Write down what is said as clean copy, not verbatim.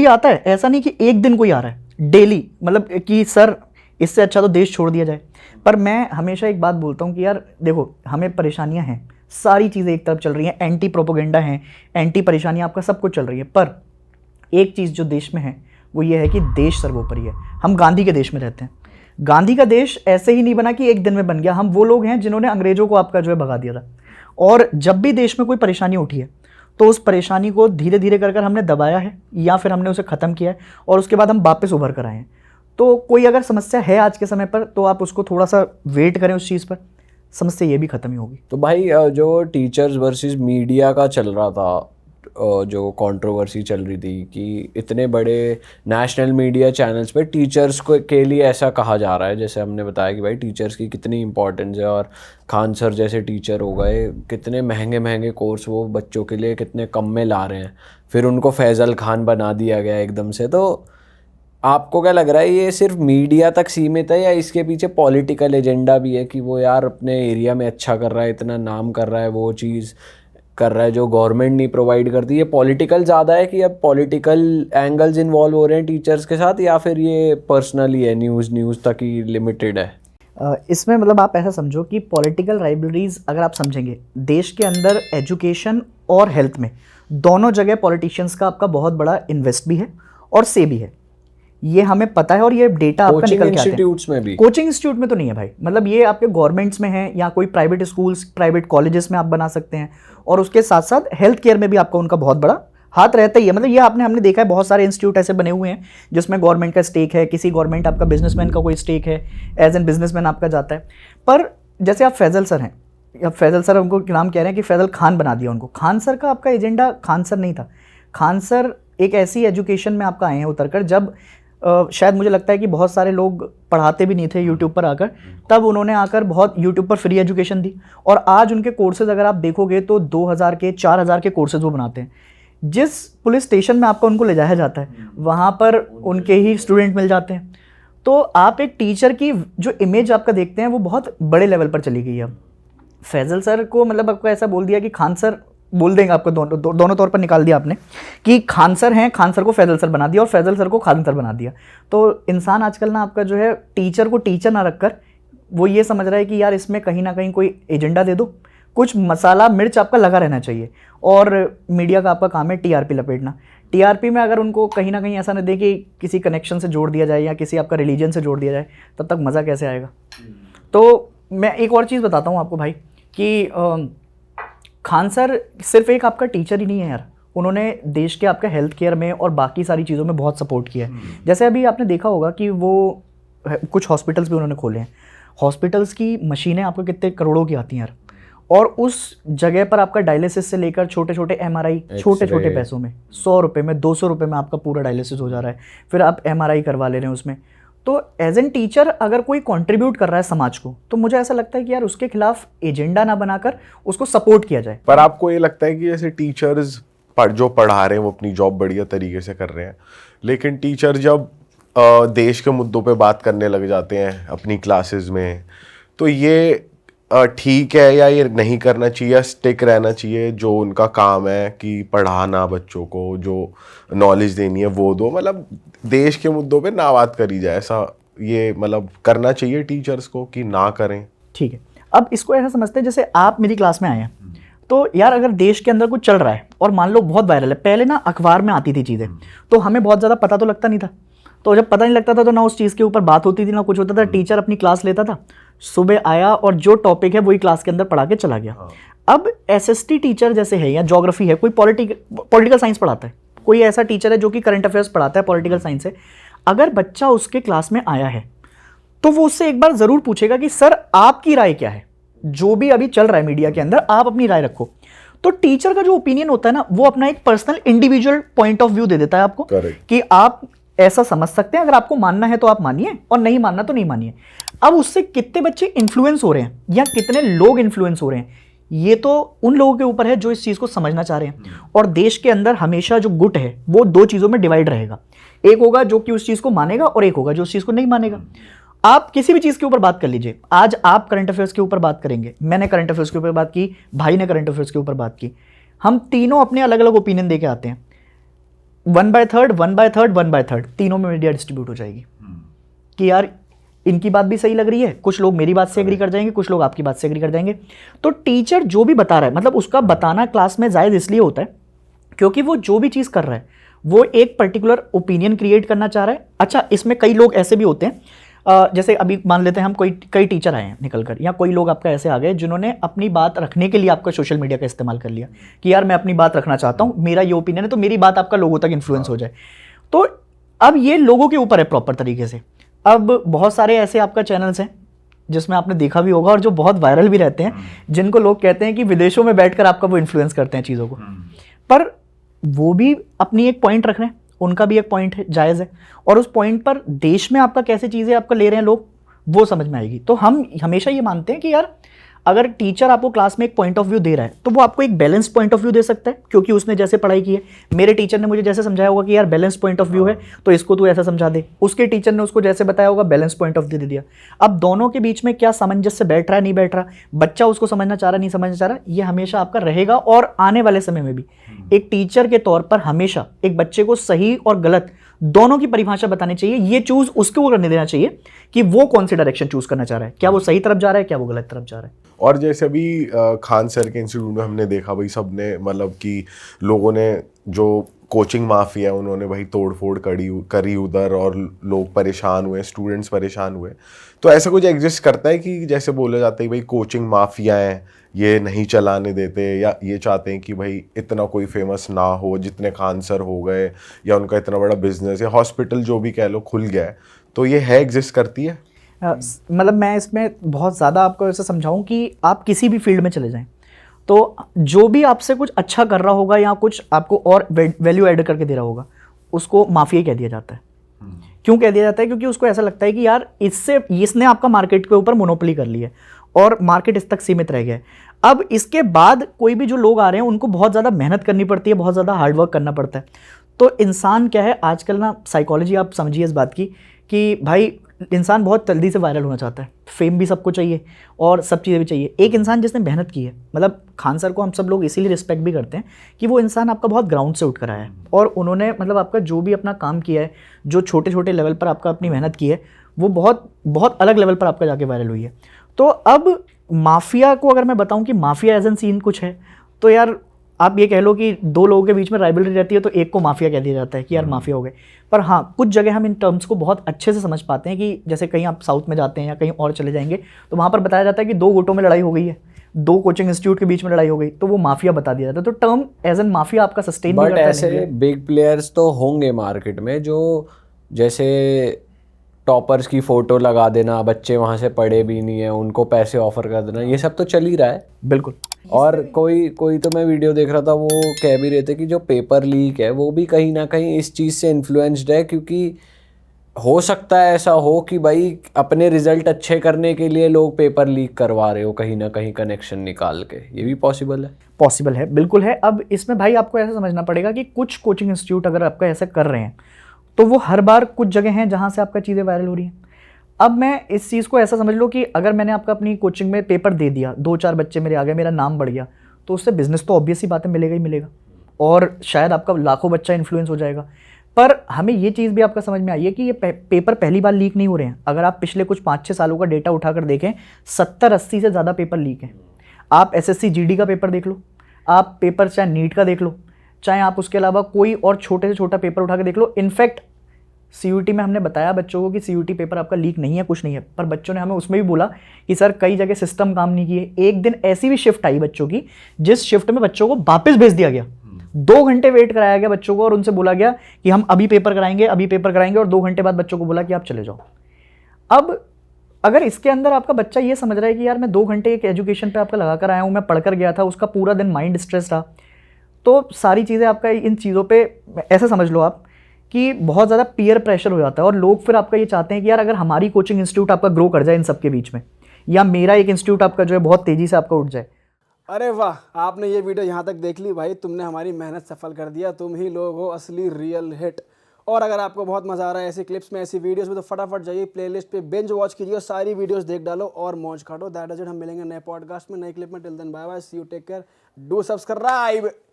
Daily आता है, ऐसा नहीं कि एक दिन कोई आ रहा है, डेली, मतलब कि सर इससे अच्छा तो देश छोड़ दिया जाए। पर मैं हमेशा एक बात बोलता हूँ कि यार देखो, हमें परेशानियाँ हैं, सारी चीज़ें एक तरफ चल रही हैं, एंटी प्रोपोगेंडा है, एंटी परेशानियाँ, आपका सब कुछ चल रही है, पर एक चीज़ जो देश में है वो ये है कि देश सर्वोपरि है। हम गांधी के देश में रहते हैं। गांधी का देश ऐसे ही नहीं बना कि एक दिन में बन गया। हम वो लोग हैं जिन्होंने अंग्रेजों को आपका जो है भगा दिया था। और जब भी देश में कोई परेशानी उठी है तो उस परेशानी को धीरे धीरे कर कर हमने दबाया है या फिर हमने उसे ख़त्म किया है और उसके बाद हम वापस उभर कर आए हैं। तो कोई अगर समस्या है आज के समय पर तो आप उसको थोड़ा सा वेट करें, उस चीज़ पर समस्या ये भी ख़त्म ही होगी। तो भाई जो टीचर्स वर्सेस मीडिया का चल रहा था, जो कंट्रोवर्सी चल रही थी कि इतने बड़े नेशनल मीडिया चैनल्स पे टीचर्स को के लिए ऐसा कहा जा रहा है, जैसे हमने बताया कि भाई टीचर्स की कितनी इंपॉर्टेंस है और खान सर जैसे टीचर हो गए, कितने महंगे महंगे कोर्स वो बच्चों के लिए कितने कम में ला रहे हैं, फिर उनको फैज़ल खान बना दिया गया एकदम से। तो आपको क्या लग रहा है, ये सिर्फ मीडिया तक सीमित है या इसके पीछे पॉलिटिकल एजेंडा भी है कि वो यार अपने एरिया में अच्छा कर रहा है, इतना नाम कर रहा है, वो चीज़ कर रहा है जो गवर्नमेंट नहीं प्रोवाइड करती? ये पॉलिटिकल ज़्यादा है कि अब पॉलिटिकल एंगल्स इन्वॉल्व हो रहे हैं टीचर्स के साथ, या फिर ये पर्सनली है, न्यूज़ तक ही लिमिटेड है? इसमें मतलब आप ऐसा समझो कि पॉलिटिकल राइवलरीज अगर आप समझेंगे, देश के अंदर एजुकेशन और हेल्थ में दोनों जगह पॉलिटिशियंस का आपका बहुत बड़ा इन्वेस्ट भी है और से भी है, ये हमें पता है और ये डेटा आपका निकल के आता है। इंस्टीट्यूट्स में भी? कोचिंग इंस्टीट्यूट में तो नहीं है भाई, मतलब ये आपके गवर्नमेंट्स में है या कोई प्राइवेट स्कूल्स, प्राइवेट कॉलेजेस में आप बना सकते हैं, और उसके साथ साथ हेल्थ केयर में भी आपका उनका बहुत बड़ा हाथ रहता ही है। मतलब ये हमने देखा है, बहुत सारे इंस्टीट्यूट ऐसे बने हुए हैं जिसमें गवर्नमेंट का स्टेक है, किसी गवर्नमेंट आपका बिजनेसमैन का कोई स्टेक है, एज एन बिजनेसमैन आपका जाता है। पर जैसे आप फैजल सर हैं, अब फैजल सर उनको नाम कह रहे हैं कि फैजल खान बना दिया उनको। खान सर का आपका एजेंडा खान सर नहीं था। खान सर एक ऐसी एजुकेशन में आपका आए हैं उतरकर, जब शायद मुझे लगता है कि बहुत सारे लोग पढ़ाते भी नहीं थे यूट्यूब पर आकर, तब उन्होंने आकर बहुत यूट्यूब पर फ्री एजुकेशन दी। और आज उनके कोर्सेज अगर आप देखोगे तो 2000 के 4000 के कोर्सेज वो बनाते हैं। जिस पुलिस स्टेशन में आपका उनको ले जाया जाता है वहाँ पर उनके ही स्टूडेंट मिल जाते हैं। तो आप एक टीचर की जो इमेज आपका देखते हैं वो बहुत बड़े लेवल पर चली गई है। अब फैजल सर को मतलब आपको ऐसा बोल दिया कि खान सर बोल देंगे आपको, दोनों तौर पर निकाल दिया आपने कि खान सर हैं, खान सर को फैजल सर बना दिया और फैजल सर को खान सर बना दिया। तो इंसान आजकल ना आपका जो है टीचर को टीचर ना रखकर वो ये समझ रहा है कि यार इसमें कहीं ना कहीं कोई एजेंडा दे दो, कुछ मसाला मिर्च आपका लगा रहना चाहिए। और मीडिया का आपका काम है टीआरपी लपेटना। टीआरपी में अगर उनको कहीं ना कहीं ऐसा न दे कि किसी कनेक्शन से जोड़ दिया जाए या किसी आपका रिलीजन से जोड़ दिया जाए, तब तक मज़ा कैसे आएगा। तो मैं एक और चीज़ बताता हूँ आपको भाई कि खान सर सिर्फ एक आपका टीचर ही नहीं है यार, उन्होंने देश के आपका हेल्थ केयर में और बाकी सारी चीज़ों में बहुत सपोर्ट किया है। जैसे अभी आपने देखा होगा कि वो कुछ हॉस्पिटल्स भी उन्होंने खोले हैं। हॉस्पिटल्स की मशीनें आपको कितने करोड़ों की आती हैं यार, और उस जगह पर आपका डायलिसिस से लेकर छोटे छोटे एमआरआई, छोटे छोटे पैसों में, 100 रुपये में, 200 रुपये में आपका पूरा डायलिसिस हो जा रहा है, फिर आप एमआरआई करवा ले रहे हैं उसमें। तो एज एन टीचर अगर कोई कंट्रीब्यूट कर रहा है समाज को, तो मुझे ऐसा लगता है कि यार उसके खिलाफ एजेंडा ना बनाकर उसको सपोर्ट किया जाए। पर आपको ये लगता है कि जैसे टीचर्स जो पढ़ा रहे हैं वो अपनी जॉब बढ़िया तरीके से कर रहे हैं, लेकिन टीचर जब देश के मुद्दों पे बात करने लग जाते हैं अपनी क्लासेस में, तो ये ठीक है या ये नहीं करना चाहिए, स्टिक रहना चाहिए जो उनका काम है कि पढ़ाना, बच्चों को जो नॉलेज देनी है वो दो, मतलब देश के मुद्दों पे ना बात करी जाए, ऐसा ये मतलब करना चाहिए टीचर्स को कि ना करें? ठीक है, अब इसको ऐसा समझते हैं जैसे आप मेरी क्लास में आए हैं, तो यार अगर देश के अंदर कुछ चल रहा है और मान लो बहुत वायरल है, पहले ना अखबार में आती थी चीज़ें, तो हमें बहुत ज़्यादा पता तो लगता नहीं था। तो जब पता नहीं लगता था तो ना उस चीज़ के ऊपर बात होती थी ना कुछ होता था। टीचर अपनी क्लास लेता था, सुबह आया और जो टॉपिक है वही क्लास के अंदर पढ़ा के चला गया। अब एसएसटी टीचर जैसे है या ज्योग्राफी है, कोई पॉलिटिकल साइंस पढ़ाता है, कोई ऐसा टीचर है जो कि करंट अफेयर्स पढ़ाता है, पॉलिटिकल साइंस है, अगर बच्चा उसके क्लास में आया है तो वो उससे एक बार ज़रूर पूछेगा कि सर आपकी राय क्या है, जो भी अभी चल रहा है मीडिया के अंदर आप अपनी राय रखो। तो टीचर का जो ओपिनियन होता है ना, वो अपना एक personal individual point of view दे देता है आपको कि आप ऐसा समझ सकते हैं, अगर आपको मानना है तो आप मानिए और नहीं मानना तो नहीं मानिए। अब उससे कितने बच्चे इन्फ्लुएंस हो रहे हैं या कितने लोग इन्फ्लुएंस हो रहे हैं, ये तो उन लोगों के ऊपर है जो इस चीज़ को समझना चाह रहे हैं। और देश के अंदर हमेशा जो गुट है वो दो चीज़ों में डिवाइड रहेगा, एक होगा जो कि उस चीज़ को मानेगा और एक होगा जो उस चीज़ को नहीं मानेगा। आप किसी भी चीज़ के ऊपर बात कर लीजिए, आज आप करंट अफेयर्स के ऊपर बात करेंगे, मैंने करंट अफेयर्स के ऊपर बात की, भाई ने करंट अफेयर्स के ऊपर बात की, हम तीनों अपने अलग अलग ओपिनियन दे के आते हैं। 1/3, 1/3, 1/3 तीनों में मीडिया डिस्ट्रीब्यूट हो जाएगी कि यार इनकी बात भी सही लग रही है, कुछ लोग मेरी बात से एग्री कर जाएंगे, कुछ लोग आपकी बात से एग्री कर जाएंगे। तो टीचर जो भी बता रहा है, मतलब उसका बताना क्लास में जायज़ इसलिए होता है क्योंकि वो जो भी चीज़ कर रहा है वो एक पर्टिकुलर ओपिनियन क्रिएट करना चाह रहा है। अच्छा, इसमें कई लोग ऐसे भी होते हैं, जैसे अभी मान लेते हैं हम कई टीचर आए हैं निकल कर, या कोई लोग आपका ऐसे आ गए जिन्होंने अपनी बात रखने के लिए आपका सोशल मीडिया का इस्तेमाल कर लिया कि यार मैं अपनी बात रखना चाहता हूँ, मेरा ये ओपिनियन है, तो मेरी बात आपका लोगों तक इन्फ्लुएंस हो जाए। तो अब ये लोगों के ऊपर है प्रॉपर तरीके से। अब बहुत सारे ऐसे आपका चैनल्स हैं जिसमें आपने देखा भी होगा और जो बहुत वायरल भी रहते हैं, जिनको लोग कहते हैं कि विदेशों में बैठकर आपका वो इन्फ्लुएंस करते हैं चीज़ों को, पर वो भी अपनी एक पॉइंट रख रहे हैं, उनका भी एक पॉइंट है, जायज़ है, और उस पॉइंट पर देश में आपका कैसे चीज़ें आपका ले रहे हैं लोग, वो समझ में आएगी। तो हम हमेशा ये मानते हैं कि यार अगर टीचर आपको क्लास में एक पॉइंट ऑफ व्यू दे रहा है तो वो आपको एक बैलेंस पॉइंट ऑफ व्यू दे सकता है, क्योंकि उसने जैसे पढ़ाई की है। मेरे टीचर ने मुझे जैसे समझाया होगा कि यार बैलेंस पॉइंट ऑफ व्यू है तो इसको तू ऐसा समझा दे, उसके टीचर ने उसको जैसे बताया होगा बैलेंस पॉइंट ऑफ व्यू दे दिया। अब दोनों के बीच में क्या सामंजस्य बैठ रहा है, नहीं बैठ रहा, बच्चा उसको समझना चाह रहा नहीं समझना चाह रहा, ये हमेशा आपका रहेगा। और आने वाले समय में भी एक टीचर के तौर पर हमेशा एक बच्चे को सही और गलत दोनों की परिभाषा बतानी चाहिए। ये चूज उसको करने देना चाहिए कि वो कौन सी डायरेक्शन चूज करना चाह रहा है, क्या वो सही तरफ जा रहा है, क्या वो गलत तरफ जा रहा है। और जैसे अभी खान सर के इंस्टीट्यूट में हमने देखा भाई, सबने मतलब कि लोगों ने जो कोचिंग माफिया है उन्होंने भाई तोड़फोड़ करी उधर, और लोग परेशान हुए, स्टूडेंट्स परेशान हुए। तो ऐसा कुछ एग्जिस्ट करता है कि जैसे बोला जाता है भाई कोचिंग माफिया हैं, ये नहीं चलाने देते, या ये चाहते हैं कि भाई इतना कोई फेमस ना हो जितने खान सर हो गए, या उनका इतना बड़ा बिजनेस या हॉस्पिटल जो भी कह लो खुल गया है, तो ये है एग्जिस्ट करती है? मतलब मैं इसमें बहुत ज़्यादा आपको ऐसे समझाऊं कि आप किसी भी फील्ड में चले जाएं तो जो भी आपसे कुछ अच्छा कर रहा होगा या कुछ आपको और वैल्यू ऐड करके दे रहा होगा, उसको माफिया कह दिया जाता है। क्यों कह दिया जाता है? क्योंकि उसको ऐसा लगता है कि यार इसने आपका मार्केट के ऊपर मोनोपोली कर ली है और मार्केट इस तक सीमित रह गया है। अब इसके बाद कोई भी जो लोग आ रहे हैं उनको बहुत ज़्यादा मेहनत करनी पड़ती है, बहुत ज़्यादा हार्डवर्क करना पड़ता है। तो इंसान क्या है आजकल ना, साइकोलॉजी आप समझिए इस बात की कि भाई इंसान बहुत जल्दी से वायरल होना चाहता है, फेम भी सबको चाहिए और सब चीज़ें भी चाहिए। एक इंसान जिसने मेहनत की है, मतलब खान सर को हम सब लोग इसीलिए रिस्पेक्ट भी करते हैं कि वो इंसान आपका बहुत ग्राउंड से उठ कर आया है और उन्होंने मतलब आपका जो भी अपना काम किया है, जो छोटे छोटे लेवल पर आपका अपनी मेहनत की है, वो बहुत बहुत अलग लेवल पर आपका जाके वायरल हुई है। तो अब माफिया को अगर मैं बताऊं कि माफिया एज एन सीन कुछ है, तो यार आप ये कह लो कि दो लोगों के बीच में राइवलरी रहती है तो एक को माफिया कह दिया जाता है कि यार माफिया हो गए। पर हाँ, कुछ जगह हम इन टर्म्स को बहुत अच्छे से समझ पाते हैं कि जैसे कहीं आप साउथ में जाते हैं या कहीं और चले जाएंगे तो वहाँ पर बताया जाता है कि दो गुटों में लड़ाई हो गई है, दो कोचिंग इंस्टीट्यूट के बीच में लड़ाई हो गई, तो वो माफिया बता दिया जाता है। तो टर्म एज एन माफिया आपका सस्टेन नहीं बट करता है। ऐसे बिग प्लेयर्स तो होंगे मार्केट में जो जैसे टॉपर्स की फोटो लगा देना, बच्चे वहाँ से पढ़े भी नहीं है उनको पैसे ऑफर कर देना, ये सब तो चल ही रहा है। बिल्कुल। और कोई तो मैं वीडियो देख रहा था, वो कह भी रहे थे कि जो पेपर लीक है वो भी कहीं ना कहीं इस चीज़ से इन्फ्लुएंस्ड है, क्योंकि हो सकता है ऐसा हो कि भाई अपने रिजल्ट अच्छे करने के लिए लोग पेपर लीक करवा रहे हो कहीं ना कहीं कनेक्शन निकाल के, ये भी पॉसिबल है। पॉसिबल है, बिल्कुल है। अब इसमें भाई आपको ऐसा समझना पड़ेगा कि कुछ कोचिंग इंस्टीट्यूट अगर आपका ऐसा कर रहे हैं तो वो हर बार कुछ जगह हैं जहाँ से आपका चीज़ें वायरल हो रही हैं। अब मैं इस चीज़ को ऐसा समझ लो कि अगर मैंने आपका अपनी कोचिंग में पेपर दे दिया, 2-4 बच्चे मेरे आ गए, मेरा नाम बढ़ गया, तो उससे बिजनेस तो ऑब्वियस ही बात है मिलेगा ही मिलेगा और शायद आपका लाखों बच्चा इन्फ्लुएंस हो जाएगा। पर हमें ये चीज़ भी आपका समझ में आई है कि ये पेपर पहली बार लीक नहीं हो रहे हैं। अगर आप पिछले कुछ 5-6 सालों का डेटा उठाकर देखें, 70-80 से ज़्यादा पेपर लीक हैं। आप SSC GD का पेपर देख लो, आप पेपर चाहे नीट का देख लो, चाहे आप उसके अलावा कोई और छोटे से छोटा पेपर उठा के देख लो। इनफैक्ट CUT में हमने बताया बच्चों को कि CUT पेपर आपका लीक नहीं है, कुछ नहीं है, पर बच्चों ने हमें उसमें भी बोला कि सर कई जगह सिस्टम काम नहीं किए। एक दिन ऐसी भी शिफ्ट आई बच्चों की जिस शिफ्ट में बच्चों को वापस भेज दिया गया, 2 घंटे वेट कराया गया बच्चों को और उनसे बोला गया कि हम अभी पेपर कराएंगे और 2 घंटे बाद बच्चों को बोला कि आप चले जाओ। अब अगर इसके अंदर आपका बच्चा ये समझ रहा है कि यार मैं 2 घंटे एक एजुकेशन पे आपका लगा कर आया हूँ, मैं पढ़कर गया था, उसका पूरा दिन माइंड स्ट्रेस रहा, तो सारी चीज़ें आपका इन चीज़ों पे ऐसा समझ लो आप कि बहुत ज़्यादा पीयर प्रेशर हो जाता है और लोग फिर आपका ये चाहते हैं कि यार अगर हमारी कोचिंग इंस्टीट्यूट आपका ग्रो कर जाए इन सब के बीच में, या मेरा एक इंस्टीट्यूट आपका जो है बहुत तेज़ी से आपका उठ जाए। अरे वाह, आपने ये वीडियो यहाँ तक देख ली भाई, तुमने हमारी मेहनत सफल कर दिया, तुम ही लोग हो असली रियल हिट। और अगर आपको बहुत मज़ा आ रहा है ऐसी क्लिप्स में, ऐसी वीडियोस में, तो फटाफट जाइए प्लेलिस्ट पे बिंज वॉच कीजिए, सारी वीडियोस देख डालो और मौज काटो। That is it. हम मिलेंगे नए पॉडकास्ट में, नए क्लिप में। Till then bye bye, see you, take care, do subscribe.